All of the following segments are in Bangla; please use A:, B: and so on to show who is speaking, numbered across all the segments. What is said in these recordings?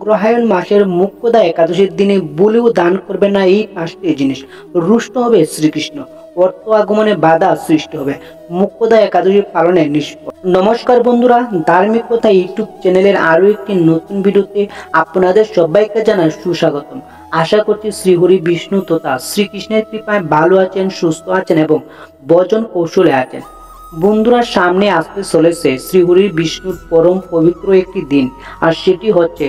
A: অগ্রহায়ণ মাসের মুখ্যদা একাদশীর দিনে বলিও দান করবে না এই 5টি জিনিস। রুষ্ট হবে শ্রীকৃষ্ণ, অর্থ আগমনে বাধা সৃষ্টি হবে, মুখ্যদা একাদশী পালনে নিষ্ফল। নমস্কার বন্ধুরা, ধার্মিকতা ইউটিউব চ্যানেলের আরো একটি নতুন ভিডিওতে আপনাদের সবাইকে জানাই সুস্বাগতম। আশা করছি শ্রীহরি বিষ্ণু তথা শ্রীকৃষ্ণের কৃপায় ভালো আছেন, সুস্থ আছেন এবং ভজন কৌশলে আছেন। বন্ধুরা, সামনে আসতে চলেছে শ্রীহরি বিষ্ণুর পরম পবিত্র একটি দিন, আর সেটি হচ্ছে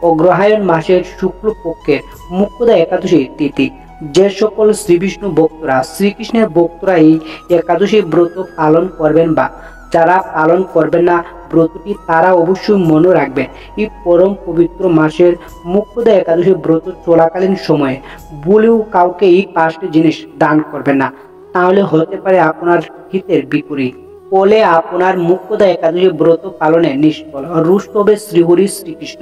A: অগ্রহায়ণ মাসের শুক্লপক্ষের মুখ্যদা একাদশী তিথি। যে সকল শ্রী বিষ্ণু ভক্তরা, শ্রীকৃষ্ণের ভক্তরা এই একাদশী ব্রত পালন করবেন বা যারা পালন করবেন না ব্রতটি, তারা অবশ্যই মনে রাখবেন এই পরম পবিত্র মাসের মুখ্যদা একাদশী ব্রত চলাকালীন সময়ে বলেও কাউকে এই 5টি জিনিস দান করবেন না, তাহলে হতে পারে আপনার হিতের বিপরীত। ফলে আপনার মুখ্যদা একাদশী ব্রত পালনে নিষ্ফল, রুষ্ট হবে শ্রীহরি শ্রীকৃষ্ণ,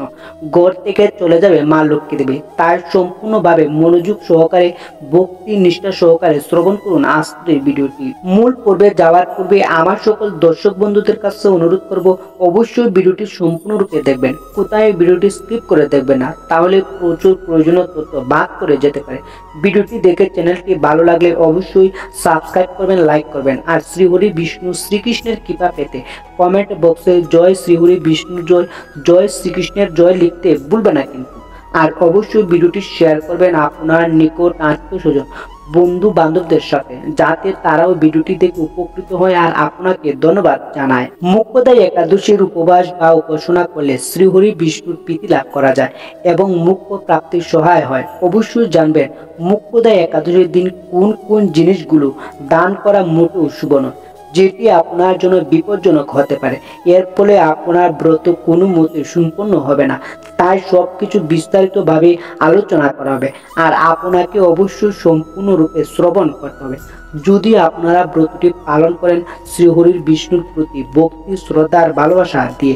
A: ঘর থেকে চলে যাবে মা লক্ষ্মী দেবী। তাই সম্পূর্ণভাবে মনোযোগ সহকারে, ভক্তি নিষ্ঠা সহকারে শ্রবণ করুন আজকের ভিডিওটি। মূল পর্বে যাওয়ার পূর্বে আমার সকল দর্শক বন্ধুদের কাছে অনুরোধ করব, অবশ্যই ভিডিওটি সম্পূর্ণরূপে দেখবেন, কোথায় ভিডিওটি স্কিপ করে দেখবেন না, তাহলে প্রচুর প্রয়োজনীয় তথ্য বাদ করে যেতে পারে। ভিডিওটি দেখে চ্যানেলটি ভালো লাগলে অবশ্যই সাবস্ক্রাইব করবেন, লাইক করবেন। আর শ্রীহরি বিষ্ণু শ্রীকৃষ্ণের কৃপা পেতে কমেন্ট বক্সে জয় শ্রীহরি বিষ্ণু জয়, জয় শ্রীকৃষ্ণের জয় লিখতে ভুলবেন না কিন্তু। আর অবশ্যই ভিডিওটি শেয়ার করবেন আপনার নিকট আত্মীয় স্বজন, বন্ধু বান্ধবদের সাথে, যাতে তারাও ভিডিওটি দেখে উপকৃত হয় আর আপনাকে ধন্যবাদ জানায়। মুখ্যদা একাদশীর উপবাস বা উপাসনা করলে শ্রীহরি বিষ্ণুর প্রীতি লাভ করা যায় এবং মুখ্য প্রাপ্তির সহায় হয়। অবশ্যই জানবেন মুখ্যদা একাদশীর দিন কোন কোন জিনিসগুলো দান করা মোটেও শুভ নয়, যেটি আপনার জন্য বিপজ্জনক হতে পারে। এর ফলে আপনার ব্রত কোনো মতে সম্পন্ন হবে না। তাই সবকিছু বিস্তারিতভাবে আলোচনা করা হবে, আর আপনাকে অবশ্যই সম্পূর্ণরূপে শ্রবণ করতে হবে। যদি আপনারা ব্রতটি পালন করেন শ্রীহরির বিষ্ণুর প্রতি ভক্তি, শ্রদ্ধার ভালোবাসা দিয়ে।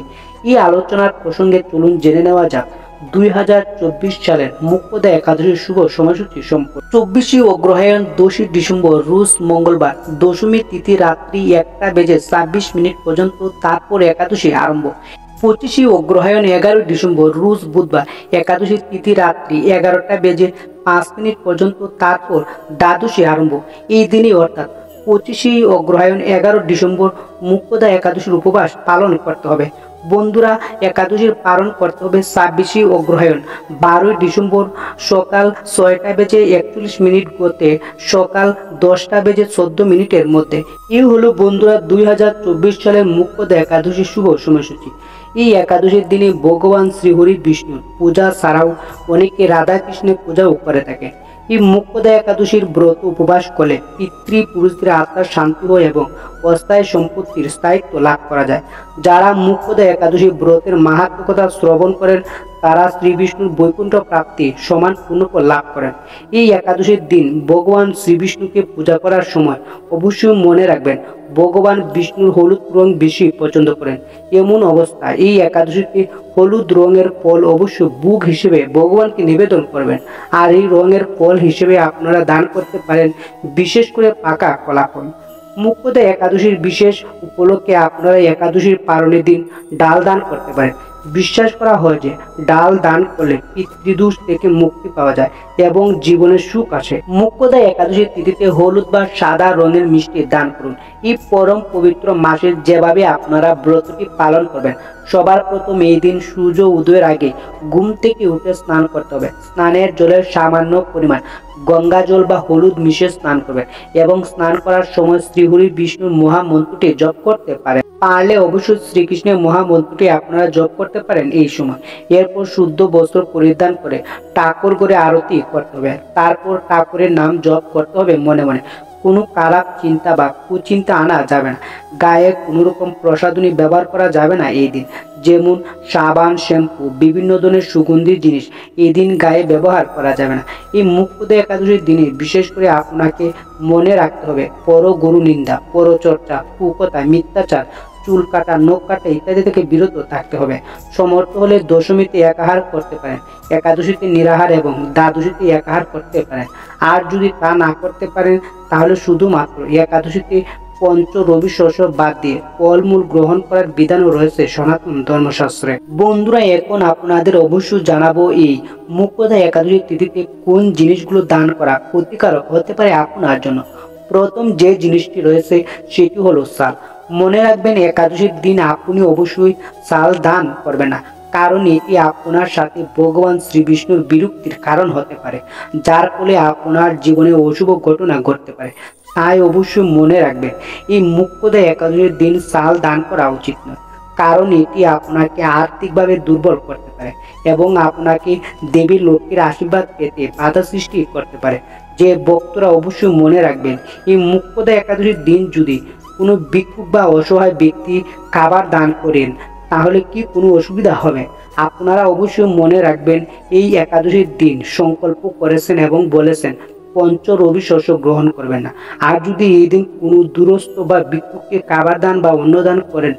A: এই আলোচনার প্রসঙ্গে চলুন জেনে নেওয়া যাক 2024 সালের মুখ্যদা একাদশীর শুভ সময়সূচি সম্পর্কে। 24 অগ্রহায়ণ 10 ডিসেম্বর রোজ মঙ্গলবার, দশমী তিথি রাত্রি 1:26 পর্যন্ত, তারপর একাদশী আরম্ভ। 25 অগ্রহায়ণ 11 ডিসেম্বর রোজ বুধবার, একাদশী তিথি রাত্রি 11:05 পর্যন্ত, তারপর দ্বাদশী আরম্ভ। এই দিনই অর্থাৎ 25 অগ্রহায়ণ 11 ডিসেম্বর মুখ্যদা একাদশীর উপবাস পালন করতে হবে। বন্ধুরা, একাদশীর পালন করতে হবে 26 অগ্রহায়ণ 12 ডিসেম্বর সকাল 6:41 হতে সকাল 10:14 মধ্যে। এই হলো বন্ধুরা 2024 সালের মুখ্যদা একাদশীর শুভ সময়সূচি। এই একাদশীর দিনে ভগবান শ্রীহরি বিষ্ণুর পূজা ছাড়াও অনেকে রাধা কৃষ্ণের পূজাও করে থাকে। এই মুখ্যদা একাদশীর ব্রত উপবাস করলে পিতৃপুরুষদের আত্মার শান্তি হয় এবং অস্থায়ী সম্পত্তির স্থায়িত্ব লাভ করা যায়। যারা মুখ্যদা একাদশী ব্রতের মাহাত্ম্য কথা শ্রবণ করেন তারা শ্রী বিষ্ণুর বৈকুণ্ঠ প্রাপ্তি সমান পুণ্যফল লাভ করেন। এই একাদশীর দিন ভগবান শ্রী বিষ্ণুকে পূজা করার সময় অবশ্যই মনে রাখবেন ভগবান বিষ্ণুর হলুদ রং বেশি পছন্দ করেন। এমন অবস্থায় এই একাদশীতে হলুদ রঙের ফল অবশ্যই ভোগ হিসেবে ভগবানকে নিবেদন করবেন। আর এই রঙের ফল হিসেবে আপনারা দান করতে পারেন বিশেষ করে পাকা কলা ফল। মুখ্যদা একাদশীর বিশেষ উপলক্ষে আপনারা একাদশীর পালনের দিন ডাল দান করতে পারেন। বিশ্বাস করা হয় যে ডাল দান করলে পিতৃদোষ থেকে মুক্তি পাওয়া যায় এবং জীবনের সুখ আসে। মুখ্যদা একাদশীর তিথিতে হলুদ বা সাদা রঙের মিষ্টি দান করুন। এই পরম পবিত্র মাসে যেভাবে আপনারা ব্রতটি পালন করবেন, সবার প্রথম এই দিন সূর্য উদয়ের আগে ঘুম থেকে উঠে স্নান করতে হবে। স্নানের জলের সামান্য পরিমাণ গঙ্গা জল বা হলুদ মিশিয়ে স্নান করবেন এবং স্নান করার সময় শ্রীহরি বিষ্ণুর মহামন্ত্রটি জপ করতে পারেন। পারলে অবশ্যই শ্রীকৃষ্ণের মহামন্ত্রটি আপনারা জপ করতে পারেন এই সময়। এরপর শুদ্ধ বস্ত্র পরিধান করে ঠাকুর করে আরতি করতে হবে। তারপর ঠাকুরের নাম জপ করতে হবে মনে মনে। কোনো খারাপ চিন্তা বা কুচিন্তা আনা যাবে না। গায়ে কোনো রকম প্রসাধনী ব্যবহার করা যাবে না এই দিন, যেমন সাবান, শ্যাম্পু, বিভিন্ন ধরনের সুগন্ধি জিনিস এই দিন গায়ে ব্যবহার করা যাবে না। এই মুখ্যদা একাদশীর দিনে বিশেষ করে আপনাকে মনে রাখতে হবে পর গুরু নিন্দা, পরচর্চা, কুকথা, মিথ্যাচার, চুল কাটা, নখ কাটা ইত্যাদি থেকে বিরত থাকতে হবে। সমর্থ হলে দশমীতে একাহার করতে পারেন, একাদশীতে নিরাহার এবং দ্বাদশীতে একাহার করতে পারেন। আর যদি তা না করতে পারেন তাহলে শুধুমাত্র একাদশীতে পঞ্চ রবি শস্য বাদ দিয়ে ফলমূল গ্রহণ করার বিধানও রয়েছে সনাতন ধর্মশাস্ত্রে। বন্ধুরা, এখন আপনাদের অবশ্যই জানাবো এই মুখ্যদা একাদশী তিথিতে কোন জিনিসগুলো দান করা ক্ষতিকারক হতে পারে আপনার জন্য। প্রথম যে জিনিসটি রয়েছে সেটি হলো চাল। মনে রাখবেন, একাদশীর দিন আপনি অবশ্যই চাল দান করবেন না, কারণ এটি আপনার সাথে ভগবান শ্রী বিষ্ণুর বিরক্তির কারণ হতে পারে, যার ফলে আপনার জীবনে অশুভ ঘটনা ঘটতে পারে। তাই অবশ্যই মনে রাখবেন, এই মুখ্যদা একাদশীর দিন চাল দান করা উচিত নয়, কারণ এটি আপনাকে আর্থিকভাবে দুর্বল করতে পারে এবং আপনাকে দেবী লক্ষ্মীর আশীর্বাদ পেতে বাধা সৃষ্টি করতে পারে। যে ভক্তরা অবশ্যই মনে রাখবেন, এই মুখ্যদা একাদশীর দিন যদি কোনো ভিক্ষুক বা অসহায় ব্যক্তি খাবার দান করেন তাহলে কি কোনো অসুবিধা হবে? আপনারা অবশ্যই মনে রাখবেন, এই একাদশীর দিন সংকল্প করেছেন এবং বলেছেন পঞ্চ রবি শস্য গ্রহণ করবেন না। আর যদি এই দিন কোনো দূরস্থ বা ভিক্ষুককে খাবার দান বা অন্নদান করেন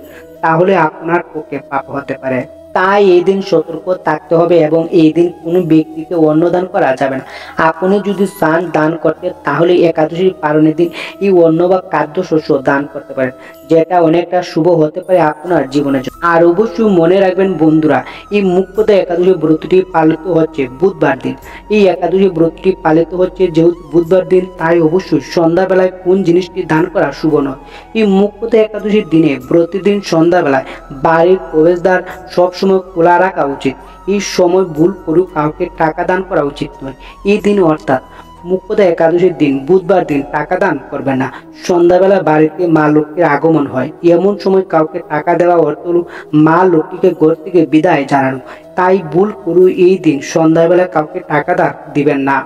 A: তাহলে আপনার পক্ষে পাপ হতে পারে। তাই এই দিন সতর্ক থাকতে হবে এবং এই দিন কোনো ব্যক্তিকে অন্নদান করা যাবে না। আপনি যদি চান দান করতে তাহলে একাদশী পালনের দিন এই অন্ন বা খাদ্যশস্য দান করতে পারেন, যেটা অনেকটা শুভ হতে পারে আপনার জীবনের জন্য। আর অবশ্যই মনে রাখবেন বন্ধুরা, এই মুখ্যদা একাদশী ব্রতটি পালিত হচ্ছে বুধবার দিন। এই একাদশী ব্রতটি পালিত হচ্ছে যেহেতু বুধবার দিন, তাই অবশ্যই সন্ধ্যাবেলায় কোন জিনিসটি দান করা শুভ নয়। এই মুখ্যদা একাদশীর দিনে প্রতিদিন সন্ধ্যাবেলায় বাড়ির প্রবেশদ্বার সবসময় খোলা রাখা উচিত। এই সময় ভুল করে কাউকে টাকা দান করা উচিত নয়। এই দিন অর্থাৎ মুখ্যদা একাদশীর দিন বুধবার দিন টাকা দান করবেন না। সন্ধ্যাবেলা বাড়িতে মা লক্ষ্মীর আগমন হয়, এমন সময় কাউকে টাকা দেওয়া অর্থ হল মা লক্ষ্মীকে ঘর থেকে বিদায় জানানো। তাই ভুল করে এই দিন সন্ধ্যাবেলা কাউকে টাকা দান দিবেন না।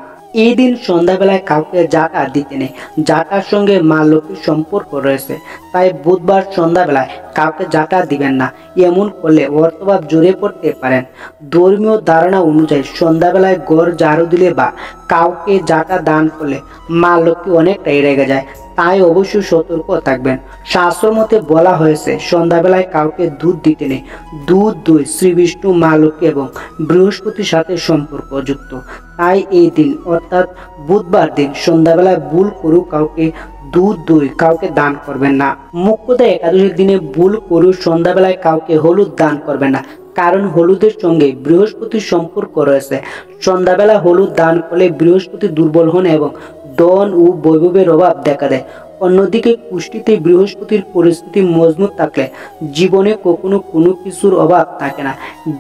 A: এই দিন সন্ধ্যাবেলায় কাউকে জাটা দিতে নেই, জাটার সঙ্গে মা লক্ষ্মীর সম্পর্ক রয়েছে। তাই বুধবার সন্ধ্যাবেলায় কাউকে জাটা দিবেন না, এমন করলে অর্থভাব জড়িয়ে পড়তে পারেন। ধর্মীয় ধারণা অনুযায়ী সন্ধ্যাবেলায় ঘর ঝাড়ু দিলে বা কাউকে জাটা দান করলে মা লক্ষ্মী অনেকটাই রেগে যায়, তাই অবশ্যই সতর্ক থাকবেন। শাস্ত্র মতে বলা হয়েছে সন্ধ্যাবেলায় কাউকে দুধ দিতে নেই। দুধ দই শ্রী বিষ্ণু, মা লক্ষ্মী এবং বৃহস্পতির সাথে সম্পর্কযুক্ত। তাই এই দিন অর্থাৎ বুধবার দিন সন্ধ্যাবেলায় ভুল করু কাউকে দুধ দই কাউকে দান করবেন না। মুখ্যদা একাদশীর দিনে ভুল করু সন্ধ্যাবেলায় কাউকে হলুদ দান করবেন না, কারণ হলুদের সঙ্গে বৃহস্পতির সম্পর্ক রয়েছে। সন্ধ্যাবেলা হলুদ দান করলে বৃহস্পতি দুর্বল হন এবং ধন ও বৈভবের অভাব দেখা দেয়। অন্যদিকে কুষ্টিতে বৃহস্পতির পরিস্থিতি মজবুত থাকলে জীবনে কখনো কোনো কিছুর অভাব থাকে না,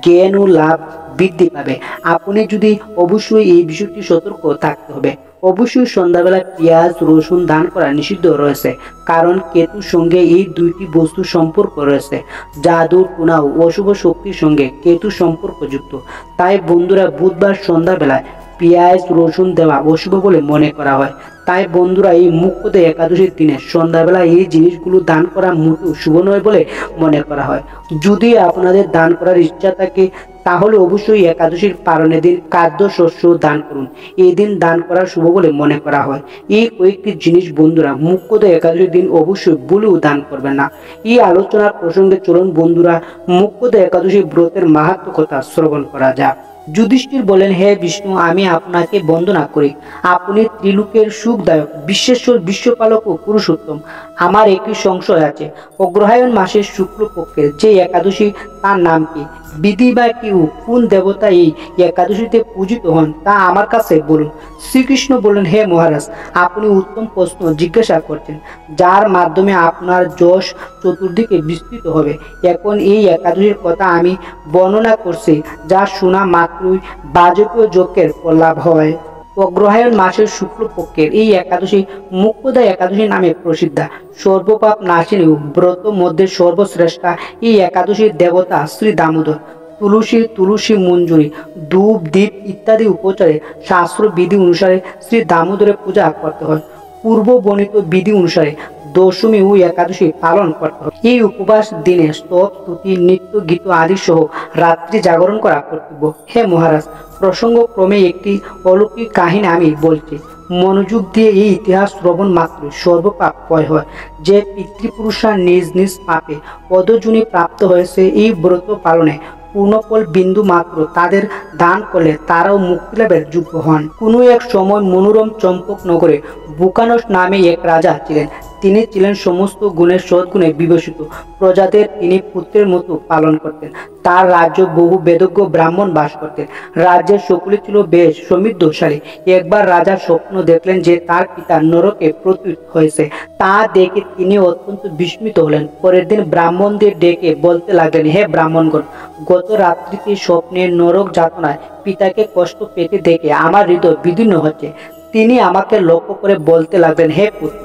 A: জ্ঞান ও লাভ বৃদ্ধি পাবে। আপনি যদি অবশ্যই এই বিষয়টি সতর্ক থাকতে হবে। অবশ্যই সন্ধ্যাবেলা পেঁয়াজ রসুন দান করা নিষিদ্ধ রয়েছে, কারণ কেতুর সঙ্গে এই দুইটি বস্তু সম্পর্ক রয়েছে। জাদুর কোনা ও অশুভ শক্তির সঙ্গে কেতু সম্পর্কযুক্ত। তাই বন্ধুরা, বুধবার সন্ধ্যাবেলায় পেঁয়াজ রসুন দেওয়া অশুভ বলে মনে করা হয়। তাই বন্ধুরা, এই মুখ্যদা একাদশীর দিনে সন্ধ্যাবেলা এই জিনিসগুলো দান করা মোটেও শুভ নয় বলে মনে করা হয়। যদি আপনাদের দান করার ইচ্ছা থাকে তাহলে অবশ্যই একাদশীর পালনের দিন খাদ্যশস্য দান করুন। এই দিন দান করা শুভ বলে মনে করা হয়। এই কয়েকটি জিনিস বন্ধুরা মুখ্যদা একাদশীর দিন অবশ্যই ভুলেও দান করবেন না। এই আলোচনার প্রসঙ্গে চলুন বন্ধুরা মুখ্যদা একাদশী ব্রতের মাহাত্ম্য কথা শ্রবণ করা যাক। যুধিষ্ঠির বলেন, হে বিষ্ণু, আমি আপনাকে বন্দনা করি। আপনি ত্রিলোকের সুখদায়ক, বিশ্বেশ্বর, বিশ্বপালক ও পুরুষোত্তম। আমার একটি সংশয় আছে, অগ্রহায়ণ মাসের শুক্লপক্ষের যে একাদশী তার নাম কি? বিধি বা কেউ কোন দেবতা এই একাদশীতে পূজিত হন তা আমার কাছে বলুন। শ্রীকৃষ্ণ বললেন, হে মহারাজ, আপনি উত্তম প্রশ্ন জিজ্ঞাসা করছেন, যার মাধ্যমে আপনার যশ চতুর্দিকে বিস্তৃত হবে। এখন এই একাদশীর কথা আমি বর্ণনা করছি, যা শোনা মাত্রই বাজপেয় যজ্ঞের লাভ হয়। অগ্রহায়ণ মাসের শুক্লপক্ষের এই একাদশী মুখ্যদা একাদশী নামে প্রসিদ্ধা। সর্বপাপ নাশিনী ব্রত মধ্যে সর্বশ্রেষ্ঠা এই একাদশীর দেবতা শ্রী দামোদর। তুলসী মঞ্জুরি ধূপ দ্বীপ ইত্যাদি উপচারে শাস্ত্র বিধি অনুসারে শ্রী দামোদরের পূজা করতে হয়। পূর্ব বর্ণিত বিধি অনুসারে দশমী ও একাদশী পালন করতে হবে। এই উপবাস দিনে স্তব স্তুতি নৃত্য গীত আদি সহ রাত্রি জাগরণ করা কর্তব্য। হে মহারাজ, প্রসঙ্গক্রমে একটি অলৌকিক কাহিনী আমি বলছি। মনোযোগ দিয়ে এই ইতিহাস শ্রবণ মাত্র সর্বপাপ ক্ষয় হয়। যে পিতৃপুরুষরা নিজ নিজ পাপে পদজুনি প্রাপ্ত হয়েছে এই ব্রত পালনে পূর্ণফল বিন্দু মাত্র তাদের দান করলে তারাও মুক্তি লাভের যোগ্য হন। কোনো এক সময় মনোরম চম্পক নগরে বুকানস নামে এক রাজা ছিলেন। তিনি ছিলেন সমস্ত গুণের সদ্গুণে বিভূষিত। প্রজাদের তিনি পুত্রের মতো পালন করতেন। তার রাজ্য বহু বেদজ্ঞ ব্রাহ্মণ বাস করতেন। রাজ্যের সকলে ছিল বেশ সমৃদ্ধশালী। একবার রাজা স্বপ্ন দেখলেন যে তার পিতা নরকে পতিত হয়েছে। তা দেখে তিনি অত্যন্ত বিস্মিত হলেন। পরের দিন ব্রাহ্মণদের ডেকে বলতে লাগলেন, হে ব্রাহ্মণগণ, গত রাত্রিতে স্বপ্নে নরক যাতনায় পিতাকে কষ্ট পেতে দেখে আমার হৃদয় বিদীর্ণ হচ্ছে। তিনি আমাকে লক্ষ্য করে বলতে লাগলেন, হে পুত্র,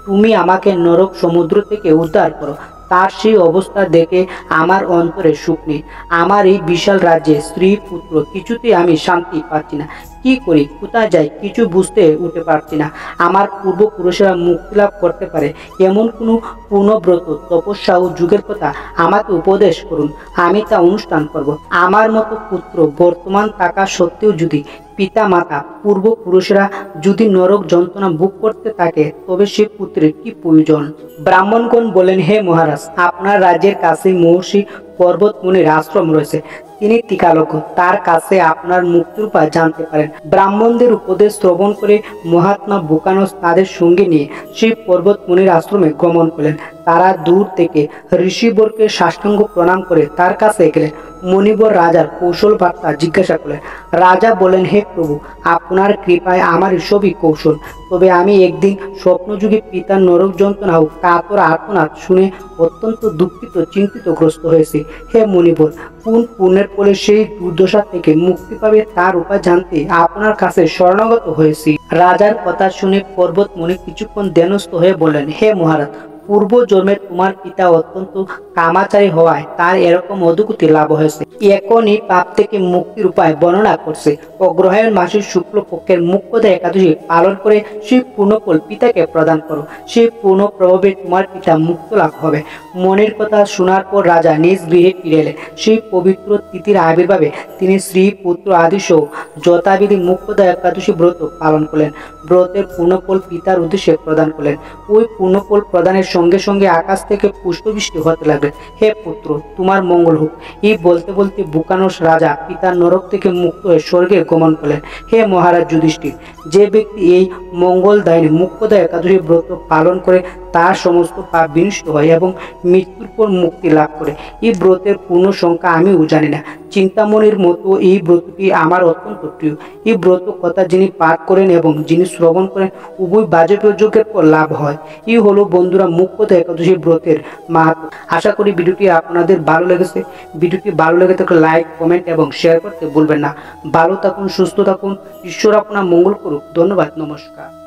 A: তুমি আমাকে নরক সমুদ্র থেকে উদ্ধার করো। তার সেই অবস্থা দেখে আমার অন্তরে সুখ নেই। আমার এই বিশাল রাজ্যে স্ত্রী পুত্র কিছুতেই আমি শান্তি পাচ্ছি না। কি করি, কোথায় যাই, কিছু বুঝতে উঠতে পারছি না। আমার পূর্বপুরুষেরা মুক্তি লাভ করতে পারে এমন কোনো পূর্ণব্রত তপস্যা ও যুগের কথা আমাকে উপদেশ করুন, আমি তা অনুষ্ঠান করব। আমার মতো পুত্র বর্তমান থাকা সত্ত্বেও যদি পিতা মাতা পূর্বপুরুষেরা যদি নরক যন্ত্রণা ভোগ করতে থাকে, তবে সে পুত্রের কি প্রয়োজন? ব্রাহ্মণগণ বলেন, হে মহারাজ, আপনার রাজ্যের কাছে মহর্ষি পর্বত মুনির আশ্রম রয়েছে। তিনি টিকালজ্ঞ, তার কাছে আপনার মুক্তির উপায় জানতে পারেন। ব্রাহ্মণদের উপদেশ শ্রবণ করে মহাত্মা বুকানস তাদের সঙ্গে নিয়ে সেই পর্বত মুনির আশ্রমে গমন করলেন। তারা দূর থেকে ঋষিবরকে সাষ্টাঙ্গ প্রণাম করে তার কাছে গেলেন। মণিবর রাজার কৌশল বার্তা জিজ্ঞাসা করলেন। রাজা বলেন, হে প্রভু, আপনার কৃপায় আমার সবই কৌশল। তবে আমি একদিন স্বপ্নযুগে পিতার নরক যন্ত্রণা ও কাতর আর্তনাদ শুনে অত্যন্ত দুঃখিত চিন্তিতগ্রস্ত হয়েছি। হে মণিবর, কোন পুণ্যের ফলে সেই দুর্দশা থেকে মুক্তি পাবে তার উপায় জানতে আপনার কাছে শরণাগত হয়েছি। রাজার কথা শুনে পর্বত মুনি কিছুক্ষণ ধ্যানস্থ হয়ে বললেন, হে মহারাজ, পূর্ব জন্মে তোমার পিতা অত্যন্ত কামাচারী হওয়ায় তার এরকম অধোগতি লাভ হয়েছে। এখনই পাপ থেকে মুক্তির উপায় বর্ণনা করছে। অগ্রহায়ণ মাসের শুক্ল পক্ষের মুখ্যদা একাদশী পালন করে সেই পূর্ণফল পিতাকে প্রদান করো। সেই পূর্ণ প্রভাবে তোমার পিতা মুক্ত লাভ হবে। মনের কথা শোনার পর রাজা নিজ গৃহে ফিরে এলেন। সেই পবিত্র তিথির আবির্ভাবে তিনি স্ত্রী পুত্র আদি সহ যথাবিধি মুখ্যদা একাদশী ব্রত পালন করলেন। ব্রতের পূর্ণফল পিতার উদ্দেশ্যে প্রদান করলেন। ওই পূর্ণফল প্রদানের সঙ্গে সঙ্গে আকাশ থেকে পুষ্পবৃষ্টি হতে লাগলেন। হে পুত্র, তোমার মঙ্গল হোক। এই বলতে বলতে বুকানস রাজা পিতার নরক থেকে মুক্ত হয়ে স্বর্গে গমন করলেন। হে মহারাজ যুধিষ্ঠির, যে ব্যক্তি এই মঙ্গলদায়িনী মুখ্যদা একাদশী ব্রত পালন করে তার সমস্ত পাপ বিনষ্ট হয় এবং মৃত্যুর পর মুক্তি লাভ করে। এই ব্রতের পূর্ণ সংখ্যা আমিও জানি না। চিন্তামণির মতো এই ব্রতটি আমার অত্যন্ত প্রিয়। এই ব্রত কথা যিনি পাঠ করেন এবং যিনি শ্রবণ করেন, উভয় বাজপেয় যজ্ঞের পর লাভ হয়। এই হলো বন্ধুরা মুখ্যদা একাদশী ব্রতের মাহাত্ম্য। আশা করি ভিডিওটি আপনাদের ভালো লেগেছে। ভিডিওটি ভালো লেগে থাকলে লাইক, কমেন্ট এবং শেয়ার করতে ভুলবেন না। ভালো থাকুন, সুস্থ থাকুন, ঈশ্বর আপনার মঙ্গল করুক। ধন্যবাদ, নমস্কার।